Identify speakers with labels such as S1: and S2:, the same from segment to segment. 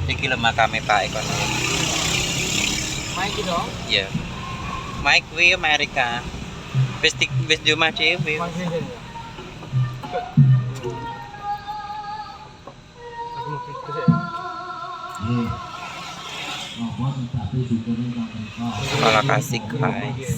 S1: Iki lho makame Pak Ekonomi.
S2: Mike dong.
S1: Iya. Mike kuwi Amerika. Wis di omah dhewe. Terima kasih guys.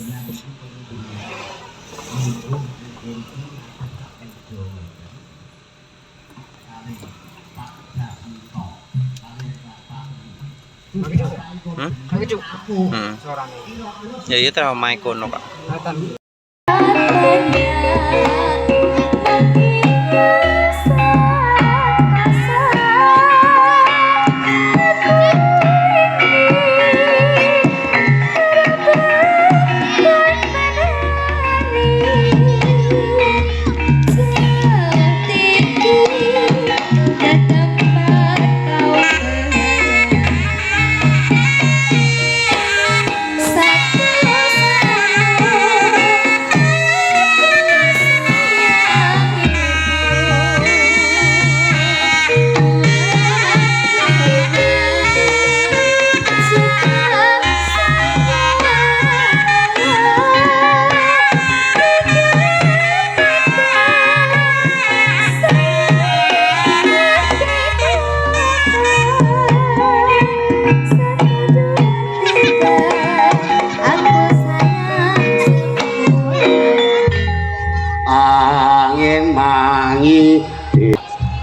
S1: Ya iya trauma kono Kak.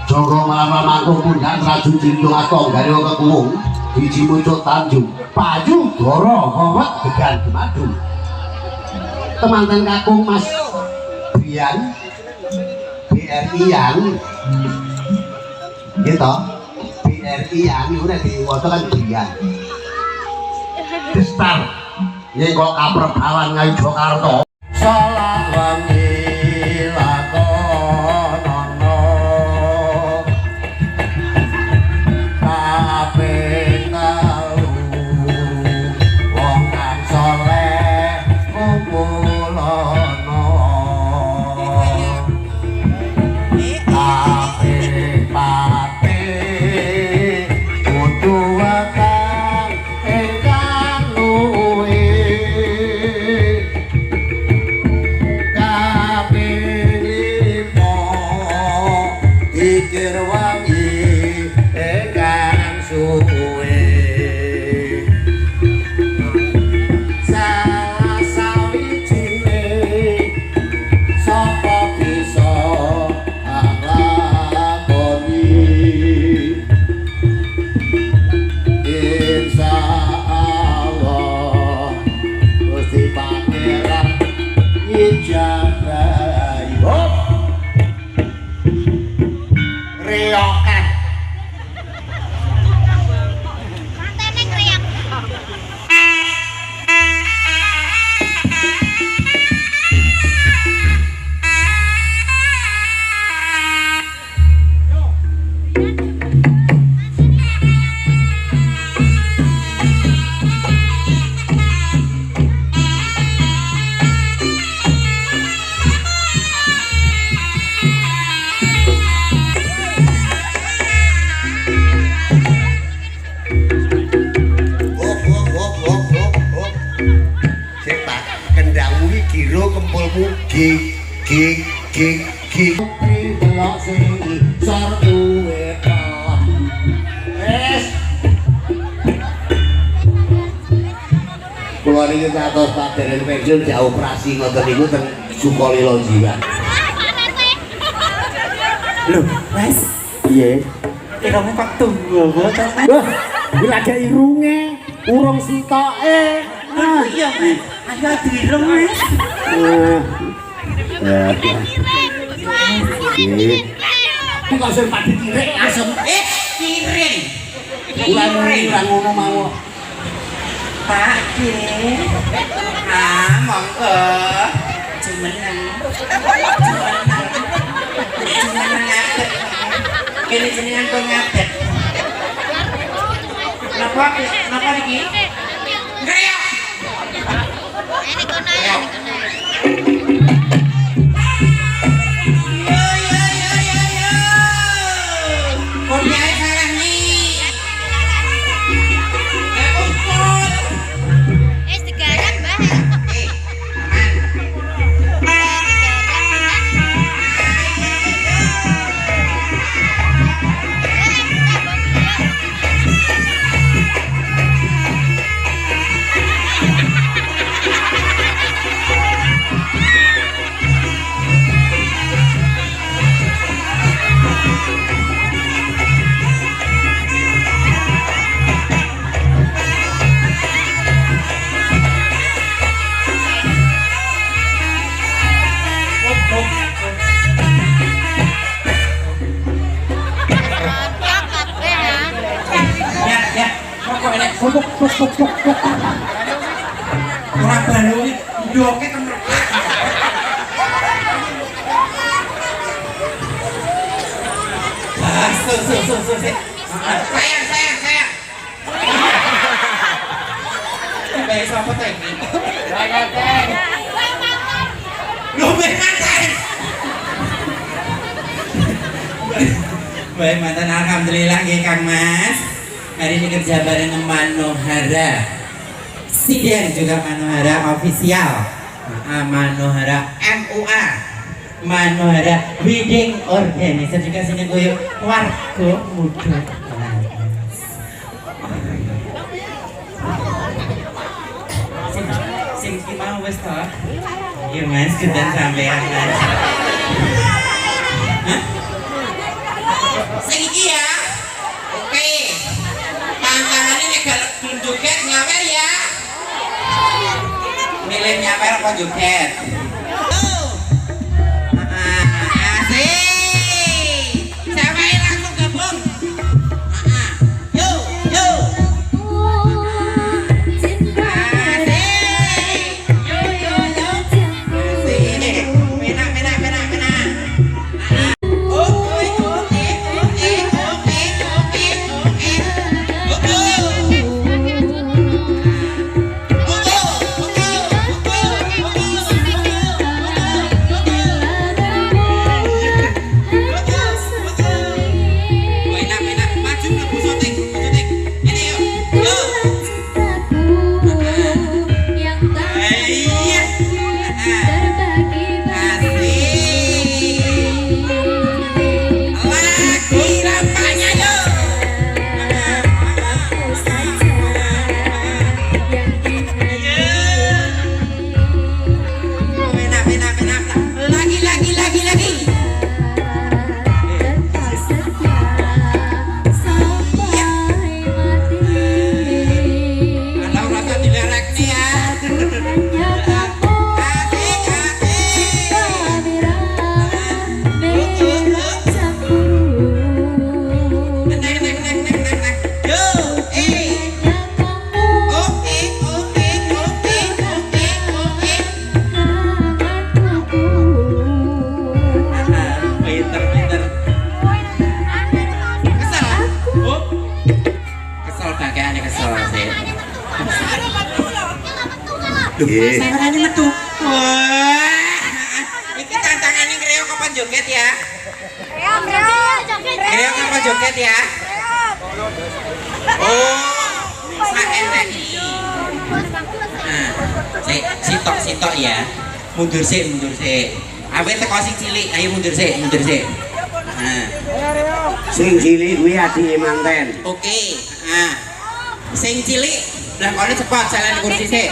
S3: Joko Malapa Mangkung Pundan Raju Cintu Akong Gario Kekung Biji Muncul Tanjung Payu Doro Howet Degan Madu teman-teman kakung Mas Brian BRI yang gitu BRI yang ini udah diwasa kan Brian Destar ini kok kaperbawan ngayu Jokarto salah wangi Kulo niki kados Pak Deren pensiun dioperasi ngoten niku teng Sukolilo Jiwa.
S2: Lho, Mas.
S3: Iya.
S2: Irunge kok tunggu to, Mas?
S3: Wah, iki lagi irunge, urung sitoke.
S2: Ah, iya, Mas. Ayo dirung, Mas.
S3: Ya. Iki. Kok sing padi kirek asem.
S2: Kiring.
S3: Ulang ngono mau.
S2: Pak, nggih. Ah, monggo. Jumeneng. Jumeneng ngadet. Kene jenengan kok ngadet. Napa iki? Ngreok. Ini kono ya. Orang Bandung doke temen. Sayang. Baik sama teknik. Lu mantan. Baik mantan, alhamdulillah ya Kang Mas. Hari ini kerja bareng Manohara. Siang juga Manohara official. Manohara MUA. Manohara Wedding Organizer juga sini gue warga muda. Sing mau wes toh? Iya Mas, sudah sampean Mas. Hah? Sing iki ya. Oke. Tantangannya nek galak joget nyawer ya. Milih nyawer apa joget? Tantangannya metu. Wah. Iki tantangannya kreok apa joget ya? Kreok apa joget ya? Oh, enak iki. Nah, sitok ya. Mundur sik. Awet teko sing cilik, ayo mundur sik. Nah.
S3: Sing cilik kuwi adike manten.
S2: Oke. Nah. Sing cilik lah kono cepet jalan kursi sik.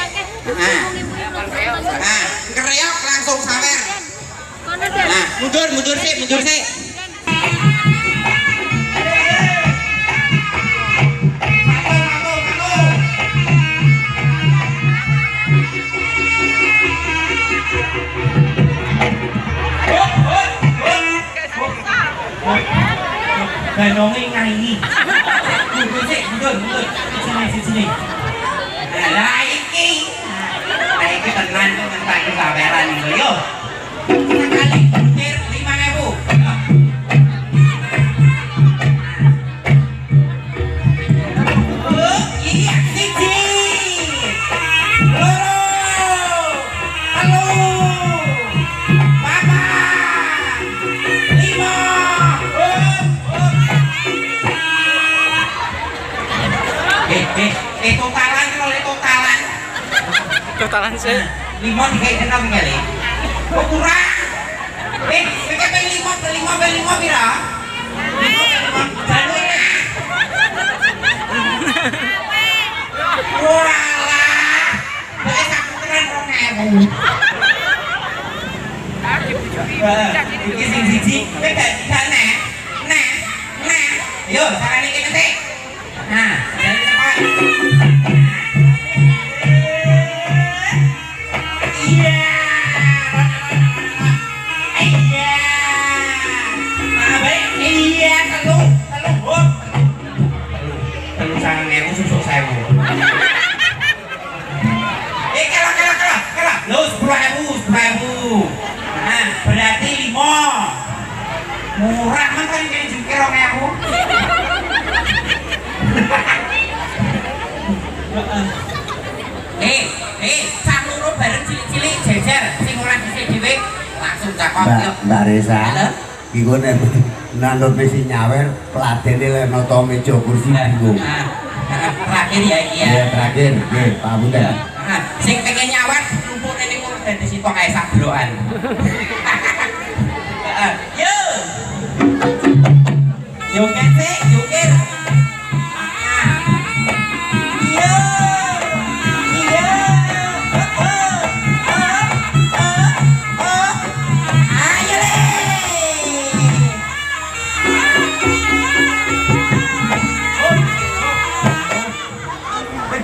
S2: Kereok langsung sawer. Nah, mundur sih. Ganongnya nyanyi. Mundur. Sini. Lah iki tenan tuh tentang kesabaran itu yo. Sekali putir 5.000. Oh iya siji. Halo. Papa. 5. Totalan sih. 5 dikait 6 kali. Kok kurang? PKP 5 pira? 5 jalur. Walah. Wis aku keren 2.000. Iki sing siji, wis gak nah. Yo, sarane iki penting. Nah, jadi cepat. Telu sangang ewu susuk sewu.
S3: Mbak Reza. Iku nek nandur mesti nyawer pelatene lek nata meja kursi bingung.
S2: Terakhir ya iki ya.
S3: Ya terakhir, nggih, pamunten.
S2: Sing pengen nyawer numpuk niku dadi sitok kae sablokan. Yo. Joget sih, joget. Yo. Yo. Ayo le.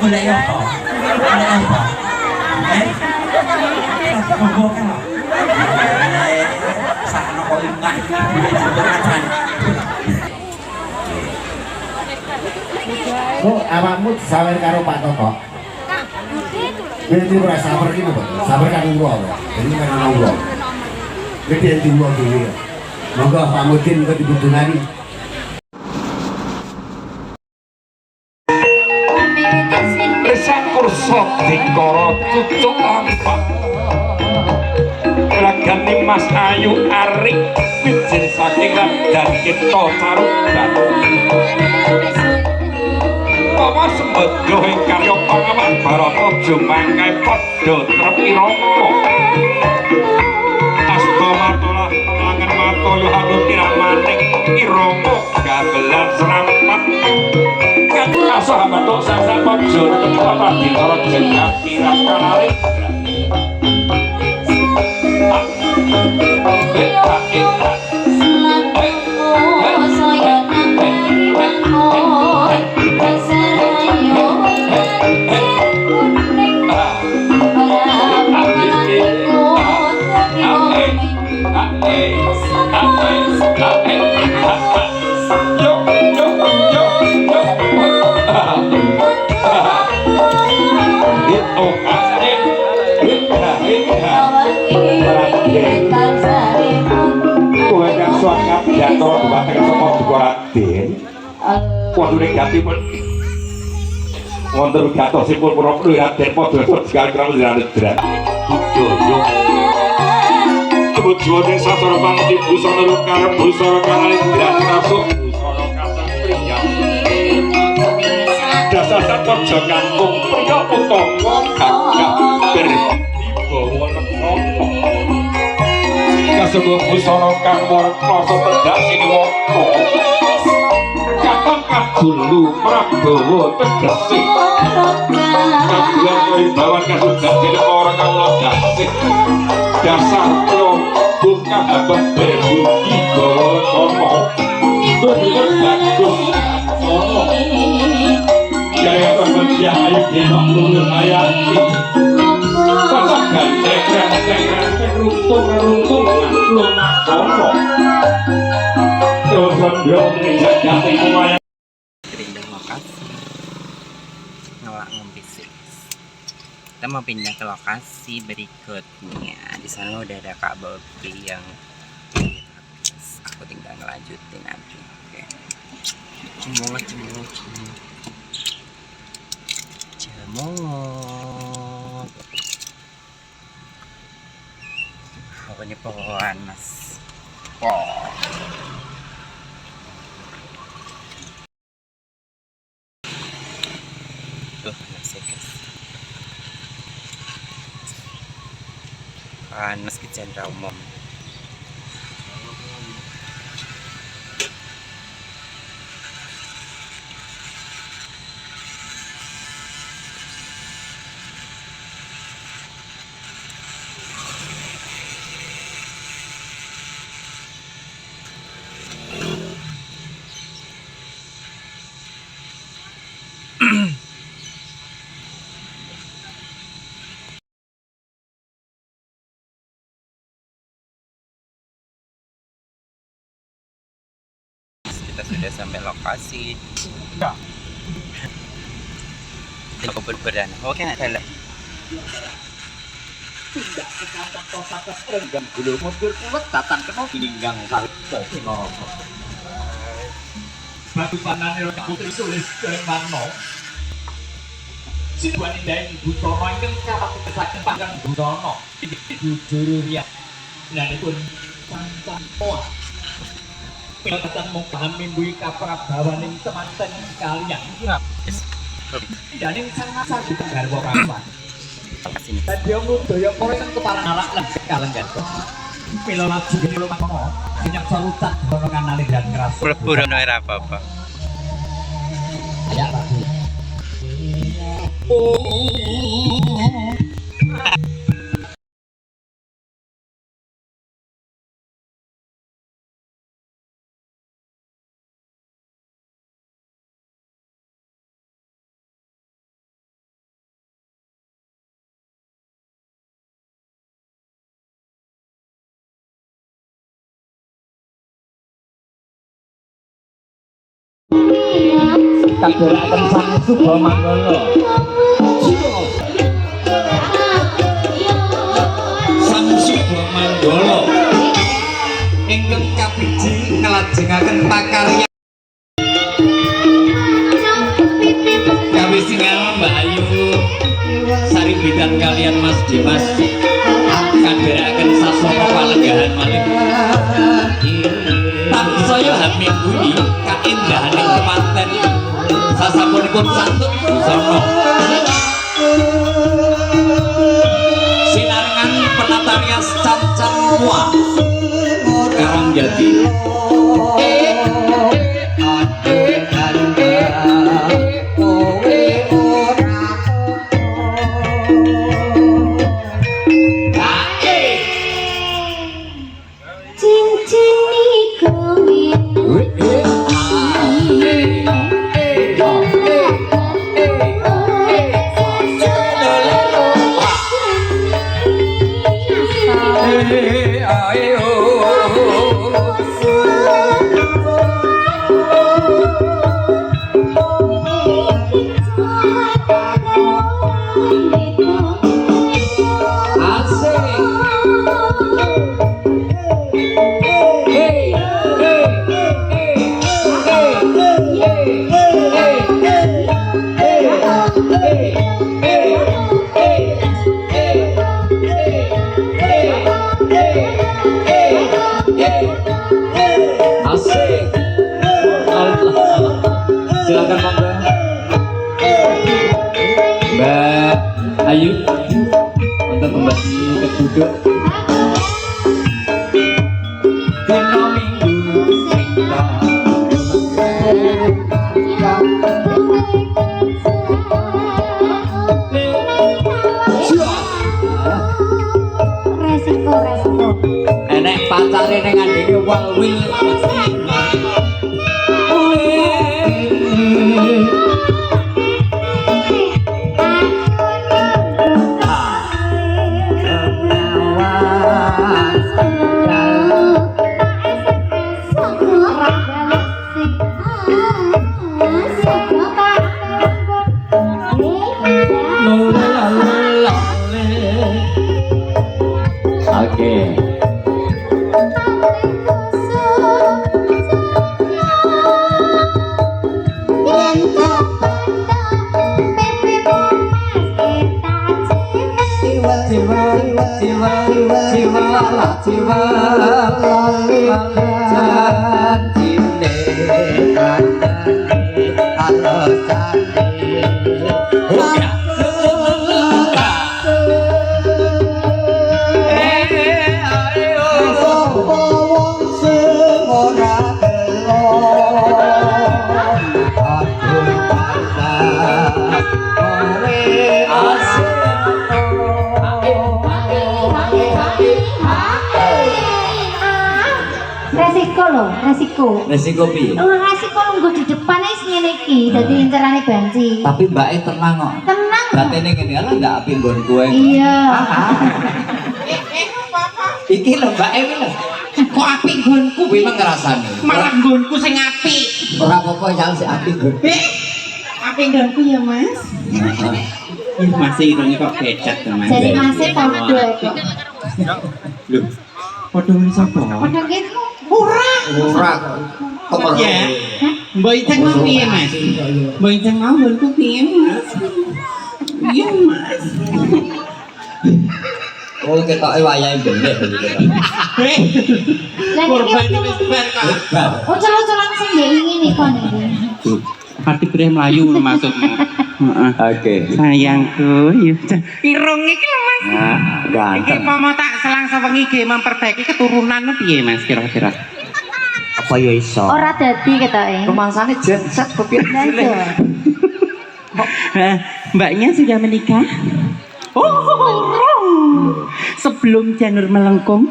S2: Golek apa? Golek apa? Monggo kan. Sakno kok ingkang acan.
S3: Kok awakmu disawer karo Pak Toto? Berarti ora sabar ki to, sabar kan ulo. Jadi kan ana ulo. Berarti yang diulo dhewe. Monggo Pak Mudin kok dibudunani.
S4: Kursa dikara cucuk lampak ragane Mas Ayu Arik bijil saking radan kita carukan apa sembadya ing karya pangawan Barata jumangkae padha trepirama asta matolah angen mato yo hanut iramaning irama gabelan serampat sahabat tok sang pajo tetep di karo jeneng kirap kanare jatuh batang semua buku raden waduh negatifun wonten jatuh simpul pura raden podo sekali kira menjelaskan berat joyo kebutuhan sasar bangti busana lukar busana kanal berat masuk busana kasar pria dasar kerja kampung pria utama kakak berdibawa nekropo sebuah busana kang warna tedak siniwaka katon kadulu Prabowo tegese kagulan kewibawaan kasudah dene ora kawula dasih dasar pro bukan abad berbudi gawa sono bener bagus sono gaya berbeda ayo denok lunga hayati pasangan cekran runtung lunak sono terus mendorong jati lumayan
S1: Terima lokasi ngelak ngempisik. Kita mau pindah ke lokasi berikutnya. Di sana udah ada Kak Bobi yang aku tinggal ngelanjutin nanti. Oke. Cemong. Pokoknya pohon mas. Tuh, nasi guys. Panas ke Chandra Umum. Kita sudah sampai lokasi. Kita berperan. Oke, ada.
S5: Tidak kesampak tosakas renggam gulu mobil kulet datang kena gilinggang salib batu panane ro putri tulis Mano Sidwan indah ibu sono ingkang kapak kesaken panggang butono jujur ya Panjenenganipun sangsang poa. Pilotan mung paham mimbuhi kaprabawaning temanten kalian. Daning sang asal garwa kapan. Dan dia ngudaya kowe keparang alak lan kalenggan. Mila laju kene lumakono. Banyak sarutan golongan alih dan ngeras.
S1: Pura-pura ora apa-apa.
S5: Ya, Pak. Kaburaken sang Suba Manggala. Sang Suba Manggala ingkang kapiji nglajengaken pakaryan kawisingan Mbak Ayu Sari Bidan kalian Mas Dimas kaburaken sasana palenggahan malih. Tapi saya hamingguhi kaendahaning kemanten sasapunipun santun busana sinarengan penatarias Cancan Mua Karangjati. Silakan monggo Mbak Ayu untuk membagi keduduk. Dino minggu
S6: resiko
S5: enek pacare ning ngandheke walwil. Oke. Resiko piye?
S6: Resiko lungguh di depan wis ngene iki, dadi incerane banci.
S5: Tapi mbake tenang kok.
S6: Tenang.
S5: Batene ngene ala ndak api nggon kowe.
S6: Iya.
S5: Iki lho mbake iki lho. Kok api nggonku kuwi meng ngrasani.
S2: Malah nggonku sing apik.
S5: Ora apa-apa jal sik api nggon.
S2: Apik nggonku ya, Mas. Ih, masih irone kok becet to, Mas.
S6: Jadi masih padha kok.
S2: Lho. Padha ngene sapa?
S6: Padha gitu.
S2: Ora.
S5: Ora kok. Kok
S2: Ya. Mbok Iceng mau piye, Mas? Mbok Iceng mau nggonku piye, Mas? Iya, Mas.
S7: Oh, ketoke wayahe bener.
S6: Lah iki ucul-uculan sing nggih ngene kon iki.
S1: Hati bre melayu ngono maksudmu. Heeh.
S7: Oke.
S1: Sayangku, ya. Irung iki lho Mas.
S7: Nah,
S1: Iki
S7: ganteng.
S1: mau tak selang sewengi ge memperbaiki keturunan piye Mas kira-kira?
S7: Apa ya iso?
S6: Ora dadi ketoke.
S7: Rumangsane genset kepiye?
S6: Lah iya.
S1: Mbaknya sudah menikah? Oh, sebelum janur melengkung,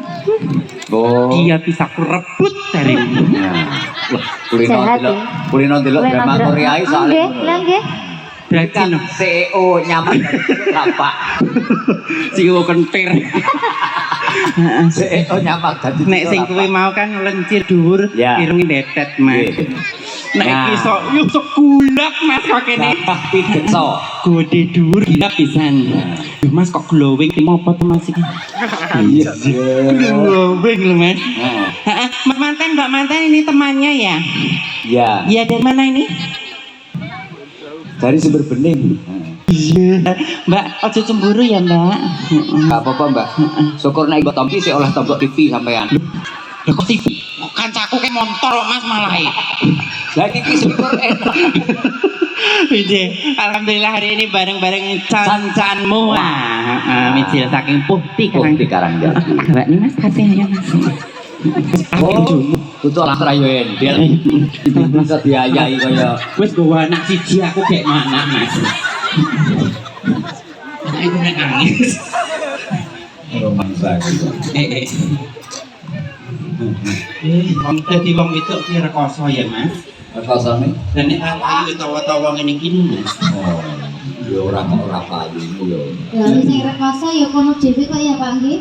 S7: Oh.
S1: dia bisa kurebut darimu.
S7: Kulino
S6: Sehat,
S7: delok,
S6: ya.
S7: kulino delok drama Korea iki
S6: Nggih,
S7: soalnya.
S6: lah nggih.
S1: Berarti
S7: Kan
S1: no,
S7: CEO nyaman apa?
S1: si kentir.
S7: CEO nyaman dadi.
S1: Nek sing kuwi mau kan lencir dhuwur,
S7: Ya.
S1: irungi betet Mas.
S7: Nggih.
S1: Nek
S7: Nah.
S1: iki sok yo sok gulak Mas kok kene.
S7: Tapi gekso.
S1: Gede dhuwur gila pisan. Duh, Mas kok glowing ki apa tuh Mas iki?
S7: Iya.
S1: Glowing lho Mas.
S7: Heeh.
S1: Heeh, Mbak Mantan ini temannya ya?
S7: Ya,
S1: Iya dari mana ini?
S7: dari sumber bening.
S1: Iya. Mbak, ojo cemburu ya Mbak.
S7: Enggak apa-apa, Mbak. Syukur nek ikut tompi sik oleh tombok TV sampean.
S1: Lah kok TV? Kancaku ke motor kok Mas malah.
S7: Lah iki syukur enak.
S1: Ide, alhamdulillah hari ini bareng-bareng cancanmu. Micil saking putih kan.
S7: Bukti Karangjati.
S1: Mbak ini Mas kasih ya Mas.
S7: Oh, kudu lah rayo endel. Bisa diayahi kaya
S1: Wis gowo anak siji aku kayak mana Mas. Aku nek nangis.
S7: romansa gitu.
S1: Wong dadi wong itu ki rekoso ya Mas.
S7: Rasane
S1: Dan nek ayu tawa-tawa ngene iki Mas.
S7: oh, ya ora kok ora payu ya.
S6: Ya wis sing rekoso ya kono dhewe kok ya Pak nggih.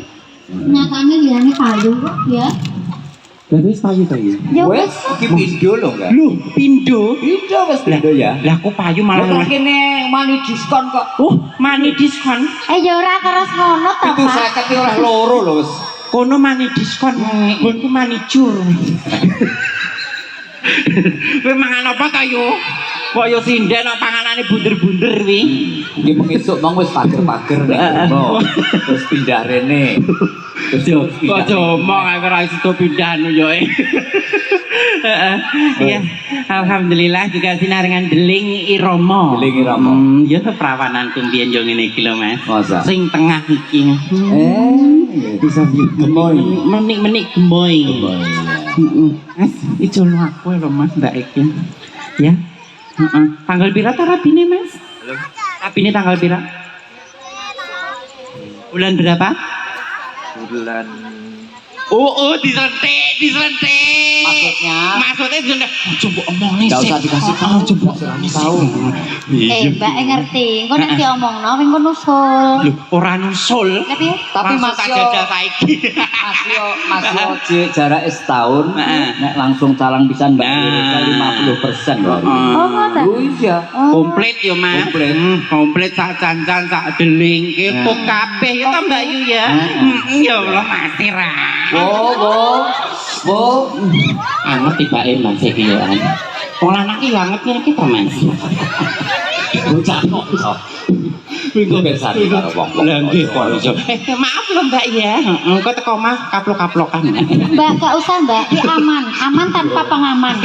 S6: Nyatane liyane payu kok ya.
S1: Lah wis payu to ya.
S6: Ya
S7: Wes
S6: wis.
S7: iki pindo lho enggak?
S1: Lho, pindo.
S7: Pindo wes pindo ya.
S1: Lah aku payu malah
S7: Lah kene mani diskon kok.
S1: mani diskon.
S6: Ya ora terus ngono to
S7: Itu
S6: Pak.
S7: 50 oleh loro lho wis.
S1: Kono mani diskon. Gonku manicur. Kowe mangan apa ta yo? Kok yo sinden kok panganane bunder-bunder wi.
S7: Iki mengisuk mong wis pager-pager nek ngono. Terus pindah rene. Terus
S1: Kok omong aku ora iso pindah anu yo. Iya, alhamdulillah juga sinarengan deling irama.
S7: Deling irama.
S1: Ya perawananku mbiyen yo ngene iki lho Mas.
S7: Masa?
S1: Sing tengah iki. Bisa
S7: gemoy.
S1: Menik-menik gemoy. Mas, ijol aku lho Mas Mbak Iki. Ya. Tanggal pira ta rabine Mas? Rabine tanggal pira? Bulan berapa?
S7: Bulan
S1: Oh, diselentik. Maksudnya diselentik. Coba omongin
S7: enggak
S1: sih.
S7: usah dikasih tahu.
S1: Coba tahu.
S6: Mbak ngerti. Engko nek diomongno wing kono usul.
S1: Lho, ora nusul.
S6: Tapi
S7: Tapi
S1: Langsung
S7: Mas
S1: tak
S7: yo
S1: jajal saiki.
S7: Mas yo jarak setahun nek langsung calang pisan Mbak
S1: Nah.
S7: 50% lho.
S6: oh ngoten.
S7: Oh iya.
S1: Komplit yo Mas.
S7: Komplit.
S1: Komplit sak cancan sak deling ketut kabeh ya ta Mbak Yu ya. Ya Allah mati ra.
S7: Wo.
S1: Anget tibake Mas iki yo. Wong lanang iki anget ngene iki to Mas.
S7: Bocah kok iso. Kuwi kebiasaan karo wong.
S1: Lah nggih kok iso. Maaf lho Mbak ya. Engko teko Mas kaplok-kaplokan.
S6: Mbak gak usah Mbak, iki aman. Aman tanpa pengaman.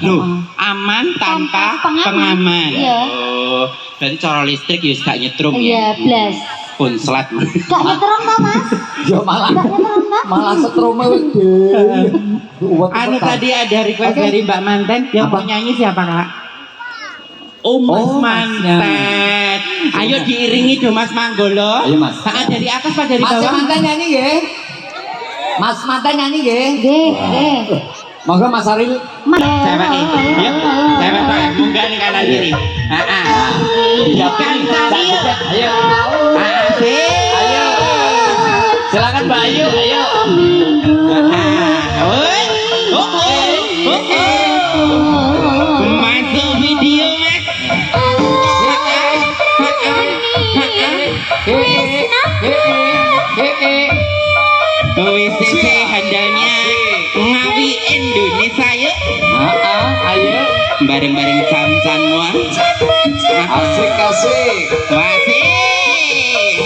S1: Lho, aman tanpa pengaman.
S6: Iya.
S1: Oh, berarti cara listrik ya gak nyetrum
S6: Iya,
S1: ya.
S6: blas.
S1: Konslet.
S6: Gak nyetrong to Mas?
S7: Yo malah
S6: Gak nyetrong to?
S7: malah setrome wis gede.
S1: Anu tadi ada request dari Mbak Manten yang mau nyanyi siapa Kak? Oh Mas
S7: Oh, Masnya.
S1: Manten. Ayo diiringi do Mas Manggolo.
S7: Ayo, Mas.
S1: Dari atas Pak dari
S7: Mas
S1: bawah.
S7: mantan nyanyi nggih. Mas mantan nyanyi nggih.
S6: Nggih.
S7: Monggo Mas Aril.
S6: Mas.
S1: Cewek itu. Ya, cewek Pak. Munggah ning kanan kiri. Heeh. Ya kan tadi.
S7: Ayo.
S1: Ayo.
S7: Silakan Mbak Ayu, ayo.
S1: Masuk video Mas. WCC handalnya Ngawi Indonesia yuk.
S7: Ayo.
S1: Bareng-bareng cancan semua.
S7: Asik.
S1: Wasik.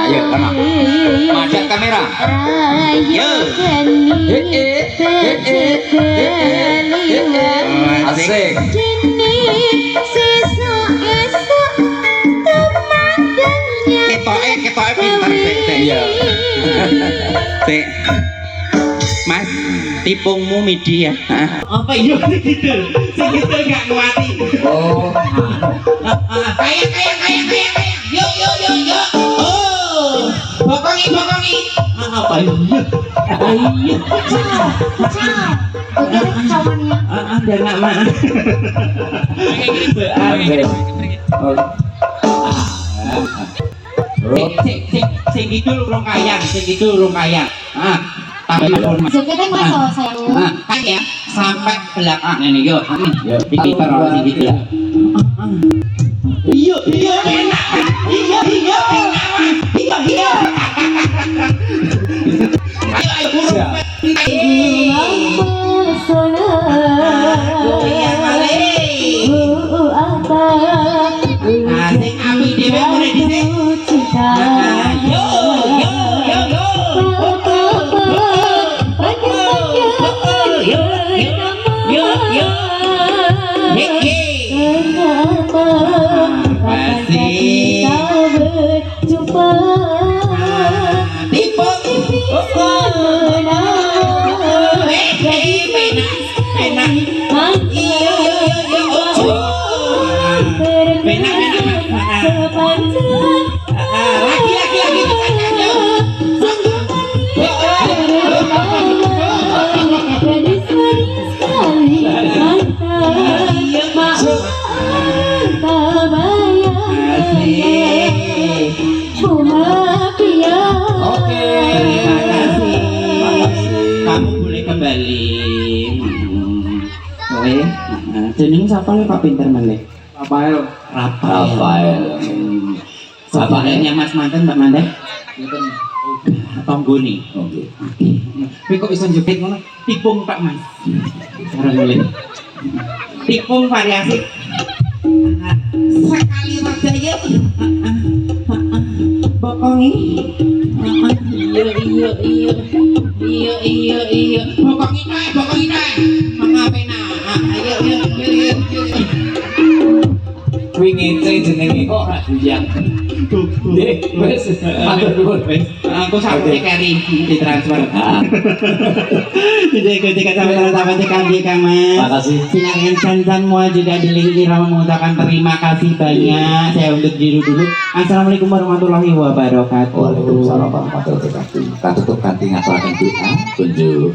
S7: Ayo, kana. Madhep kamera. Yo. Asik.
S2: Ketoke pinter sik.
S7: Iya.
S2: Sik. Mas, tipungmu midi ya.
S1: Apa iya segitu? Segitu gak nguati.
S7: Oh.
S2: Kayak. Yuk. Oh. Bokongi.
S1: Apa iya? Iya. Ada nama. Sing gitu urung kaya. Tambah hormat.
S6: Sikitnya masuk sayang.
S1: Kan ya sampai belakang ini yo. Dipinter orang sing gitu ya. Iya. Sing api dhewe mulai dhisik. Yo. Kamu boleh kembali. Oke. Jeneng siapa le Pak Pinter meneh? Rafael. Saudaranya Mas Manten, Mbak Manten? Tonggoni.
S7: Oke.
S1: Kowe kok iso njepit ngono? Tikung Pak Mas. Cara mulai. Tikung variasi. Sekali wadah ya. Bokongi. Iya. Bokongi nae. Mengape nah? Ayo.
S7: Wingi jenenge kok ora duyang. Wes, matur nuwun wes.
S1: Aku sampe carry ditransfer. Jadi ketika sampai kami Kang Mas.
S7: Makasih.
S1: Silakan Sansan semua juga di link Ira mengucapkan terima kasih banyak. Saya undur diri dulu. Assalamualaikum warahmatullahi wabarakatuh.
S7: Waalaikumsalam warahmatullahi wabarakatuh. Katutup kanthi ngaturaken doa kunjuk